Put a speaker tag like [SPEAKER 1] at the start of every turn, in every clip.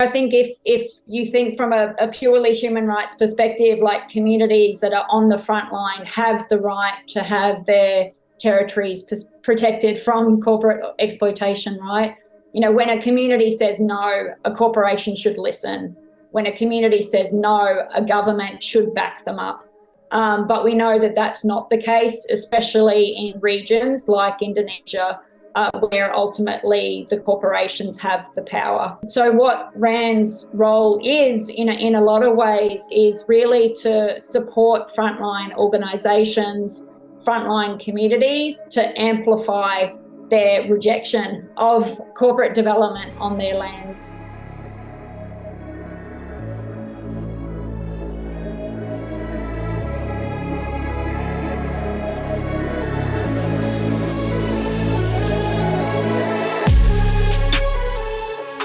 [SPEAKER 1] think if you think from a purely human rights perspective, like communities that are on the front line have the right to have their territories protected from corporate exploitation, right? You know, when a community says no, a corporation should listen. When a community says no, a government should back them up. But we know that that's not the case, especially in regions like Indonesia, where ultimately the corporations have the power. So what RAND's role is, in a lot of ways, is really to support frontline organisations, frontline communities, to amplify their rejection of corporate development on their lands.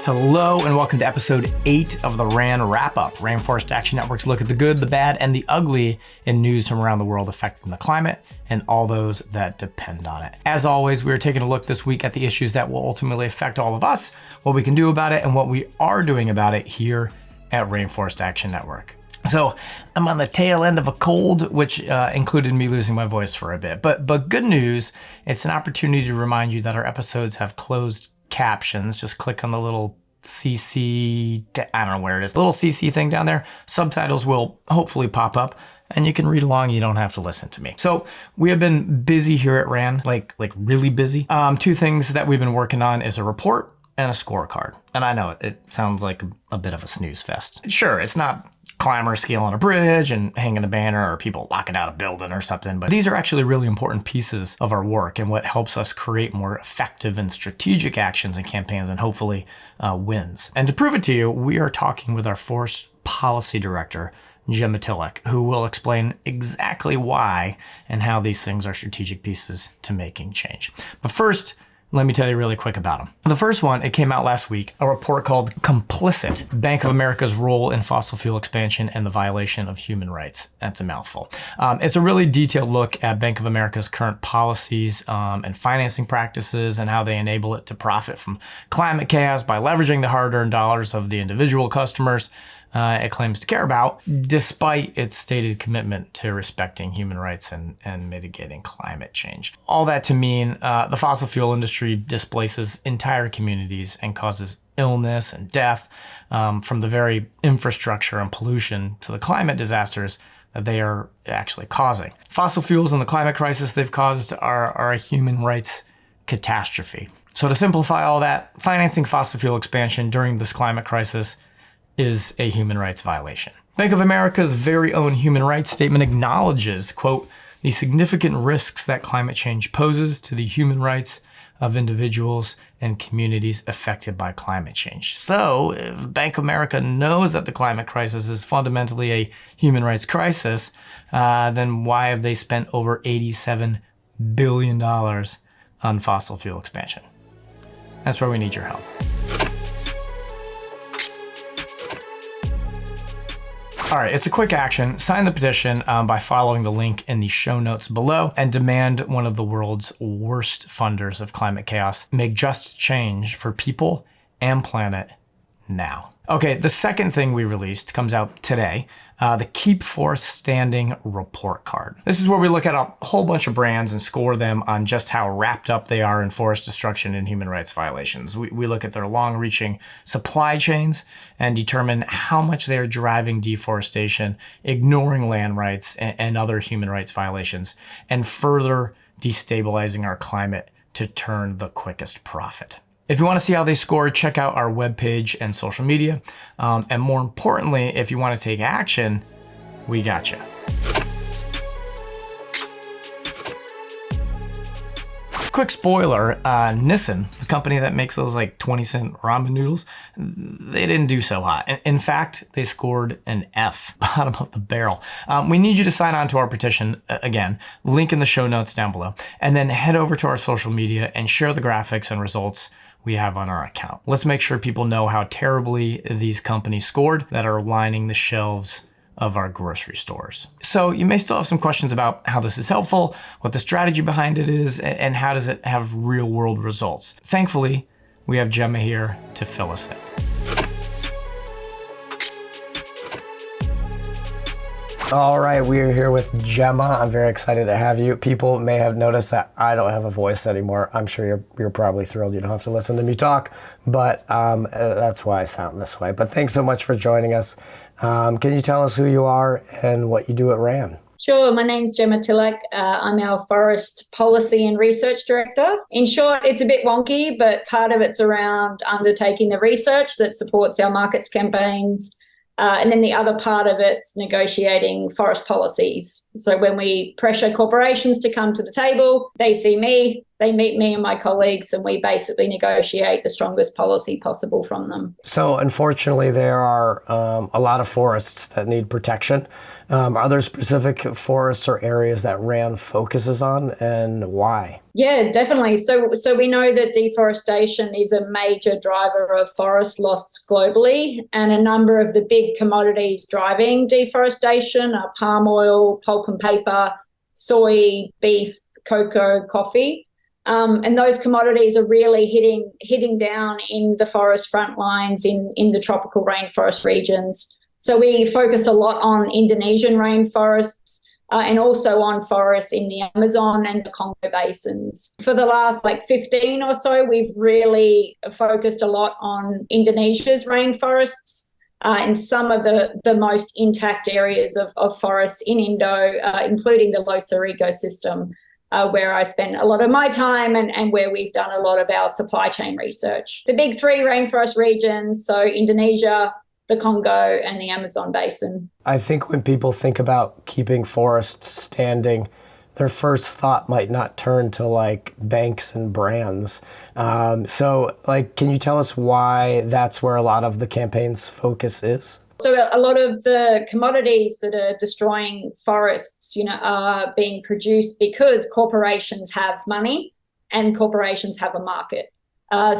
[SPEAKER 2] Hello and welcome to episode 8 of the RAN Wrap-Up, Rainforest Action Network's look at the good, the bad, and the ugly in news from around the world affecting the climate and all those that depend on it. As always, we are taking a look this week at the issues that will ultimately affect all of us, what we can do about it, and what we are doing about it here at Rainforest Action Network. So I'm on the tail end of a cold, which included me losing my voice for a bit. But good news, it's an opportunity to remind you that our episodes have closed captions. Just click on the little CC, I don't know where it is, the little CC thing down there. Subtitles will hopefully pop up and you can read along. You don't have to listen to me. So we have been busy here at RAN, like really busy. Two things that we've been working on is a report and a scorecard. And I know it sounds like a bit of a snooze fest. Sure, it's not climbers scaling a bridge and hanging a banner or people locking out a building or something, but these are actually really important pieces of our work and what helps us create more effective and strategic actions and campaigns and hopefully wins. And to prove it to you, we are talking with our Forest Policy Director, Gemma Tillack, who will explain exactly why and how these things are strategic pieces to making change. But first, let me tell you really quick about them. The first one, it came out last week, a report called Complicit, Bank of America's Role in Fossil Fuel Expansion and the Violation of Human Rights. That's a mouthful. It's a really detailed look at Bank of America's current policies and financing practices and how they enable it to profit from climate chaos by leveraging the hard-earned dollars of the individual customers it claims to care about, despite its stated commitment to respecting human rights and mitigating climate change. All that to mean the fossil fuel industry displaces entire communities and causes illness and death from the very infrastructure and pollution to the climate disasters that they are actually causing. Fossil fuels and the climate crisis they've caused are a human rights catastrophe. So to simplify all that, financing fossil fuel expansion during this climate crisis is a human rights violation. Bank of America's very own human rights statement acknowledges, quote, the significant risks that climate change poses to the human rights of individuals and communities affected by climate change. So if Bank of America knows that the climate crisis is fundamentally a human rights crisis, then why have they spent over $87 billion on fossil fuel expansion? That's where we need your help. All right, it's a quick action. Sign the petition by following the link in the show notes below and demand one of the world's worst funders of climate chaos make just change for people and planet now. Okay, the second thing we released comes out today, the Keep Forest Standing report card. This is where we look at a whole bunch of brands and score them on just how wrapped up they are in forest destruction and human rights violations. We look at their long-reaching supply chains and determine how much they're driving deforestation, ignoring land rights and other human rights violations, and further destabilizing our climate to turn the quickest profit. If you want to see how they score, check out our webpage and social media. And more importantly, if you want to take action, we got you. Quick spoiler, Nissin, the company that makes those like 20-cent ramen noodles, they didn't do so hot. In fact, they scored an F, bottom of the barrel. We need you to sign on to our petition, again, link in the show notes down below, and then head over to our social media and share the graphics and results we have on our account. Let's make sure people know how terribly these companies scored that are lining the shelves of our grocery stores. So you may still have some questions about how this is helpful, what the strategy behind it is, and how does it have real world results. Thankfully, we have Gemma here to fill us in. All right, we are here with Gemma. I'm very excited to have you. People may have noticed that I don't have a voice anymore. I'm sure you're probably thrilled you don't have to listen to me talk, but that's why I sound this way. But thanks so much for joining us. Can you tell us who you are and what you do at RAN?
[SPEAKER 1] Sure. My name's Gemma Tillack. I'm our Forest Policy and Research Director. In short, it's a bit wonky, but part of it's around undertaking the research that supports our markets campaigns. And then the other part of it's negotiating forest policies. So when we pressure corporations to come to the table, they see me, they meet me and my colleagues, and we basically negotiate the strongest policy possible from them. So
[SPEAKER 2] unfortunately, there are a lot of forests that need protection. Are there specific forests or areas that RAN focuses on, and why?
[SPEAKER 1] Yeah, definitely. So we know that deforestation is a major driver of forest loss globally, and a number of the big commodities driving deforestation are palm oil, pulp and paper, soy, beef, cocoa, coffee. And those commodities are really hitting down in the forest front lines in the tropical rainforest regions. So we focus a lot on Indonesian rainforests and also on forests in the Amazon and the Congo basins. For the last 15 or so, we've really focused a lot on Indonesia's rainforests and some of the most intact areas of forests in Indo, including the Leuser ecosystem, where I spend a lot of my time and where we've done a lot of our supply chain research. The big three rainforest regions, so Indonesia, the Congo, and the Amazon basin.
[SPEAKER 2] I think when people think about keeping forests standing, their first thought might not turn to banks and brands. So can you tell us why that's where a lot of the campaign's focus is?
[SPEAKER 1] So a lot of the commodities that are destroying forests, are being produced because corporations have money and corporations have a market.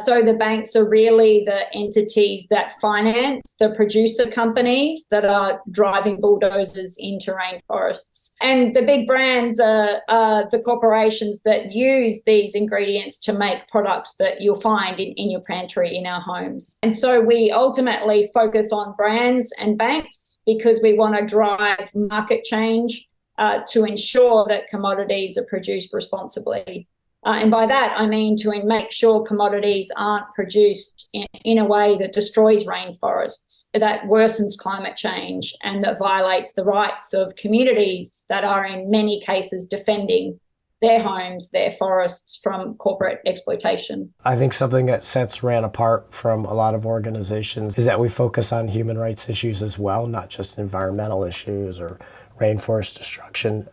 [SPEAKER 1] So the banks are really the entities that finance the producer companies that are driving bulldozers into rainforests. And the big brands are the corporations that use these ingredients to make products that you'll find in your pantry, in our homes. And so we ultimately focus on brands and banks because we want to drive market change to ensure that commodities are produced responsibly. And by that, I mean to make sure commodities aren't produced in a way that destroys rainforests, that worsens climate change, and that violates the rights of communities that are in many cases defending their homes, their forests from corporate exploitation.
[SPEAKER 2] I think something that sets RAN apart from a lot of organizations is that we focus on human rights issues as well, not just environmental issues or rainforest destruction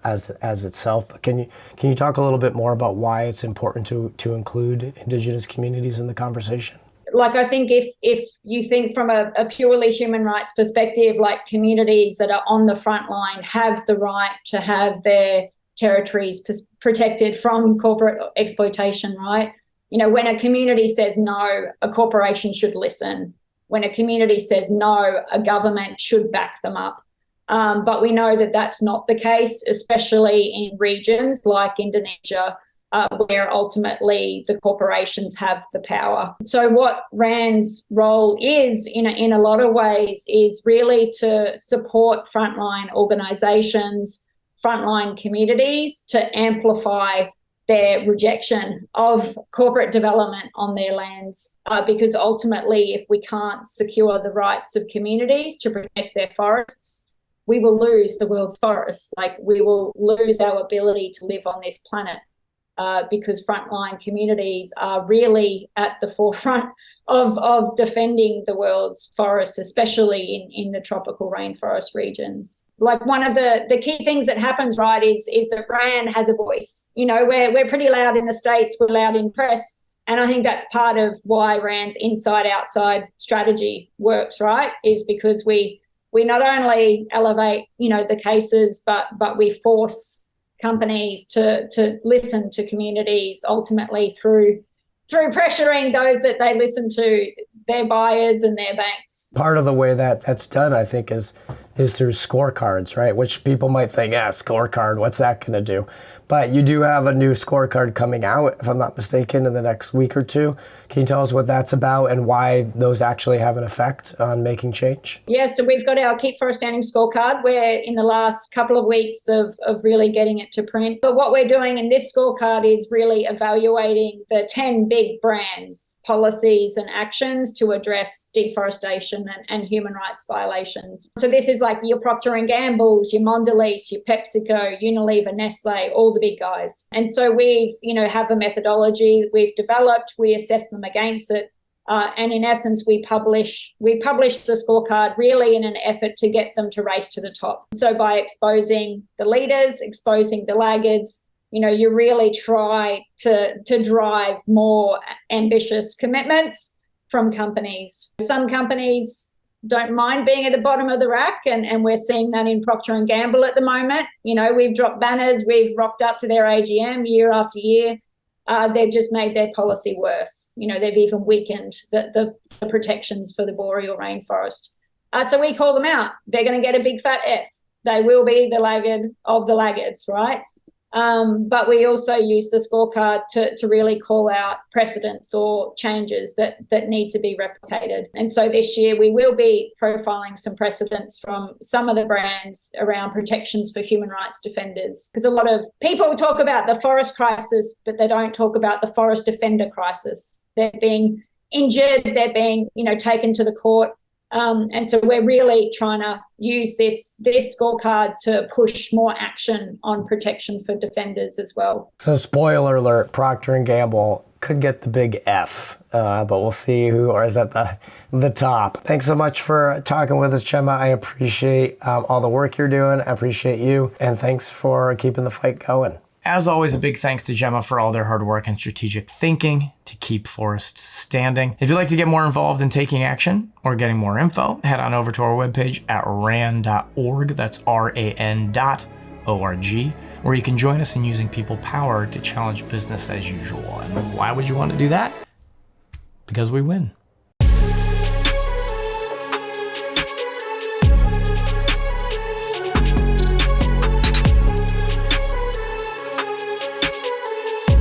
[SPEAKER 2] as itself. But can you talk a little bit more about why it's important to include Indigenous communities in the conversation?
[SPEAKER 1] I think if you think from a purely human rights perspective, communities that are on the front line have the right to have their territories protected from corporate exploitation, right? When a community says no, a corporation should listen. When a community says no, a government should back them up. But we know that that's not the case, especially in regions like Indonesia, where ultimately the corporations have the power. So what RAN's role is, in a lot of ways, is really to support frontline organisations, frontline communities to amplify their rejection of corporate development on their lands. Because ultimately, if we can't secure the rights of communities to protect their forests, we will lose the world's forests. We will lose our ability to live on this planet because frontline communities are really at the forefront of defending the world's forests, especially in the tropical rainforest regions. One of the key things that happens, right, is that RAN has a voice. We're pretty loud in the States, we're loud in press, and I think that's part of why RAN's inside-outside strategy works, right, is because we not only elevate, the cases, but we force companies to listen to communities ultimately through pressuring those that they listen to, their buyers and their banks.
[SPEAKER 2] Part of the way that that's done, I think, is
[SPEAKER 3] is through scorecards, right? Which people might think, scorecard, what's that going to do? But you do have a new scorecard coming out, if I'm not mistaken, in the next week or two. Can you tell us what that's about and why those actually have an effect on making change?
[SPEAKER 1] Yeah, so we've got our Keep Forest Standing scorecard. We're in the last couple of weeks of really getting it to print. But what we're doing in this scorecard is really evaluating the 10 big brands, policies and actions to address deforestation and human rights violations. So this is like your Procter & Gamble's, your Mondelez, your PepsiCo, Unilever, Nestle, all the big guys. And so we've, have a methodology we've developed. We assess them against it. And in essence, we publish the scorecard really in an effort to get them to race to the top. So by exposing the leaders, exposing the laggards, you really try to drive more ambitious commitments from companies. Some companies don't mind being at the bottom of the rack, and we're seeing that in Procter & Gamble at the moment. We've dropped banners, we've rocked up to their AGM year after year. They've just made their policy worse. They've even weakened the protections for the boreal rainforest. So we call them out. They're going to get a big fat F. They will be the laggard of the laggards, right? But we also use the scorecard to really call out precedents or changes that need to be replicated. And so this year we will be profiling some precedents from some of the brands around protections for human rights defenders. Because a lot of people talk about the forest crisis, but they don't talk about the forest defender crisis. They're being injured, they're being, taken to the court. And so we're really trying to use this scorecard to push more action on protection for defenders as well.
[SPEAKER 3] So spoiler alert, Procter & Gamble could get the big F, but we'll see who is at the top. Thanks so much for talking with us, Gemma. I appreciate all the work you're doing. I appreciate you. And thanks for keeping the fight going.
[SPEAKER 2] As always, a big thanks to Gemma for all their hard work and strategic thinking to keep forests standing. If you'd like to get more involved in taking action or getting more info, head on over to our webpage at ran.org. That's RAN.org, where you can join us in using people power to challenge business as usual. And why would you want to do that? Because we win.